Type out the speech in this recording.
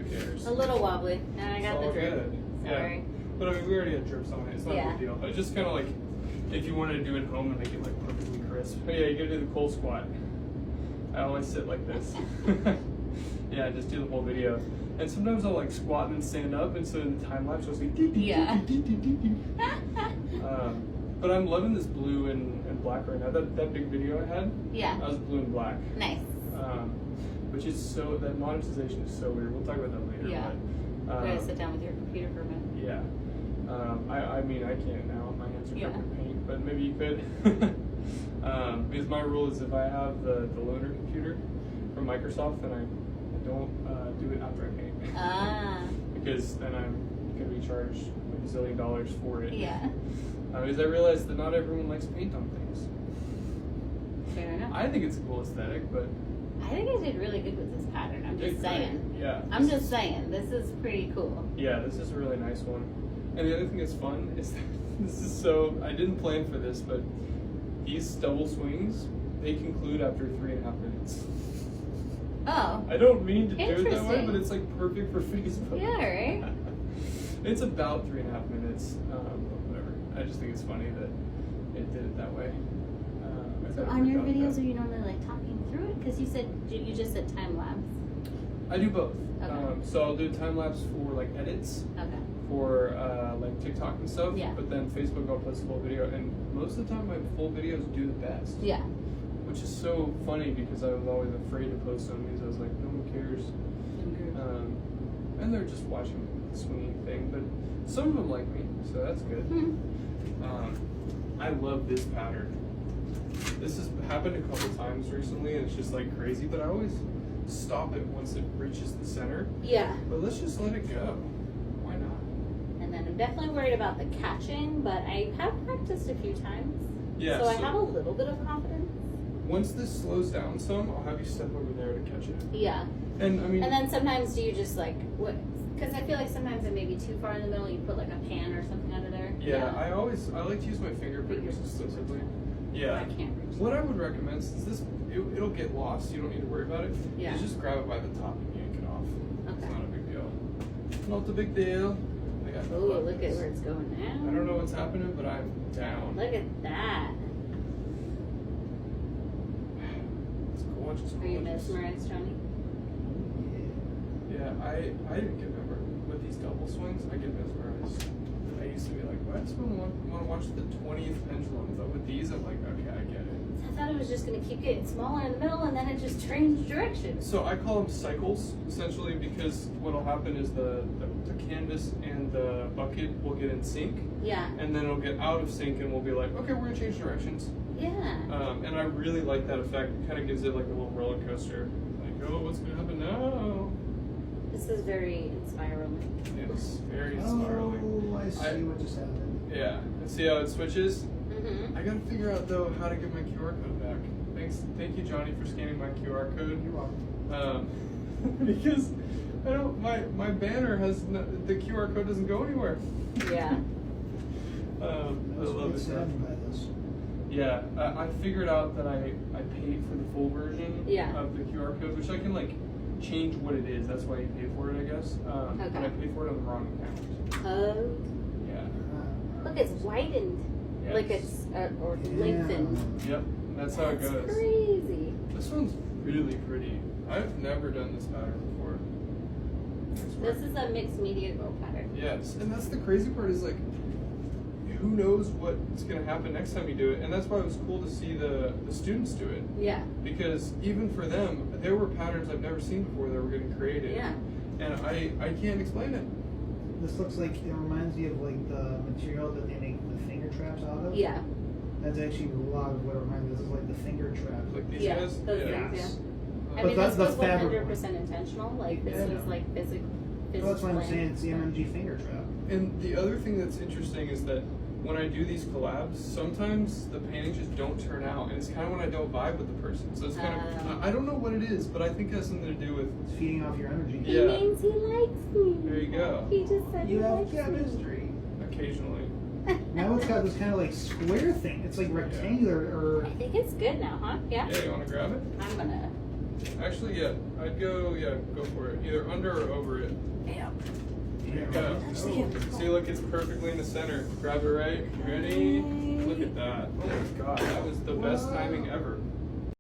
cares? A little wobbly. And I got It's the all drip. good. Sorry. Yeah. But I mean, we already had drips on it. It's not a big deal. But just kind of like, if you wanted to do it at home and make it like perfectly crisp. But yeah, you gotta do the cold squat. I always sit like this. Yeah, just do the whole video. And sometimes I'll like squat and then stand up, and so in the time lapse, I'll say, Yeah. But I'm loving this blue and black right now. That big video I had, Yeah. that was blue and black. Nice. Which is so, that monetization is so weird. We'll talk about that later. Yeah. But, You gotta sit down with your computer for a minute. yeah. I mean, I can't now. My hands are Yeah. covered in paint, but maybe you could. Because my rule is if I have the loaner computer from Microsoft, then I don't do it after I paint. Ah. Because then I'm going to be charged like $1 zillion for it. Yeah. Because I realized that not everyone likes paint on things. Fair enough. I think it's a cool aesthetic, but... I think I did really good with this pattern. I'm just saying. Yeah. I'm just saying. This is pretty cool. Yeah, this is a really nice one. And the other thing that's fun is that this is so... I didn't plan for this, but these double swings, they conclude after 3.5 minutes. Oh. I don't mean to do it that way, Interesting. but it's like perfect for Facebook. Yeah, right? It's about 3.5 minutes. Whatever. I just think it's funny that it did it that way. So on your videos, are you normally like talking through it? Because you just said time lapse. I do both. Okay. So I'll do time lapse for like edits, Okay. for like TikTok and stuff. Yeah. But then Facebook, I'll post a full video, and most of the time, my full videos do the best. Yeah. Which is so funny because I was always afraid to post them because I was like, no one cares. And they're just watching the swinging thing, but some of them like me, so that's good. I love this pattern. This has happened a couple times recently, and it's just like crazy, but I always stop it once it reaches the center. Yeah. But let's just let it go. Why not? And then I'm definitely worried about the catching, but I have practiced a few times. Yeah. So I have a little bit of confidence. Once this slows down some, I'll have you step over there to catch it. Yeah. And I mean. And then sometimes do you just like what? Because I feel like sometimes it may be too far in the middle. You put like a pan or something under there. Yeah, I like to use my fingerprints exclusively. Yeah. I can't reach. What I would recommend, since this it'll get lost, you don't need to worry about it. Yeah. You just grab it by the top and yank it off. Okay. It's not a big deal. Not a big deal. I got no Oh, look buttons. at where it's going now. I don't know what's happening, but I'm down. Look at that. It's gorgeous. Are you mesmerized, Johnny? Yeah, I didn't get mesmerized with these double swings. I get mesmerized. I used to be like, well, I just want to watch the 20th pendulum, but with these, I'm like, okay, I get it. I thought it was just going to keep getting smaller in the middle, and then it just changed direction. So I call them cycles, essentially, because what'll happen is the canvas and the bucket will get in sync. Yeah. And then it'll get out of sync, and we'll be like, okay, we're gonna change directions. Yeah. And I really like that effect. It kind of gives it like a little roller coaster. Like, oh, what's gonna happen now? This is very inspiring. It's very inspiring. Oh, I see what just happened. Yeah. And see how it switches? Mm-hmm. I gotta figure out though how to get my QR code back. Thank you, Johnny, for scanning my QR code. You're welcome. Because I don't. My banner has the QR code doesn't go anywhere. Yeah. I love it. Saddened by this. Yeah, I figured out that I paid for the full version of the QR code, which I can like change what it is. That's why you pay for it, I guess. But I paid for it on the wrong account. Oh. Yeah. Look, it's widened. Yes. Like it's or lengthened. Yep. That's how it goes. Crazy. This one's really pretty. I've never done this pattern before. This is a mixed media girl pattern. Yes, and that's the crazy part is like, who knows what's gonna happen next time you do it, and that's why it was cool to see the students do it. Yeah. Because even for them, there were patterns I've never seen before that were getting created. Yeah. And I can't explain it. This looks like, it reminds me of like the material that they make the finger traps out of. Yeah. That's actually a lot of what it reminds me of. This is like the finger trap. Like these Yeah, guys. those yeah. things, yeah. I But mean, this that's was fabric. 100% intentional. Like, this Yeah. was like physical. Well, that's what I'm saying. It's the MMG finger trap. And the other thing that's interesting is that when I do these collabs, sometimes the paintings just don't turn out, and it's kind of when I don't vibe with the person. So it's kind of, I don't know what it is, but I think it has something to do with. It's feeding off your energy. He Yeah. means he likes me. There you go. He just said You he have likes chemistry. Occasionally. Now it's got this kind of like square thing. It's like rectangular or. me. I think it's good now, huh? Yeah. Yeah, you want to grab it? I'm gonna Actually, yeah, I'd go for it. Either under or over it. Yeah. Yeah. See, look, it's perfectly in the center. Grab it right. Ready? Look at that. Oh my god, that was the best timing ever.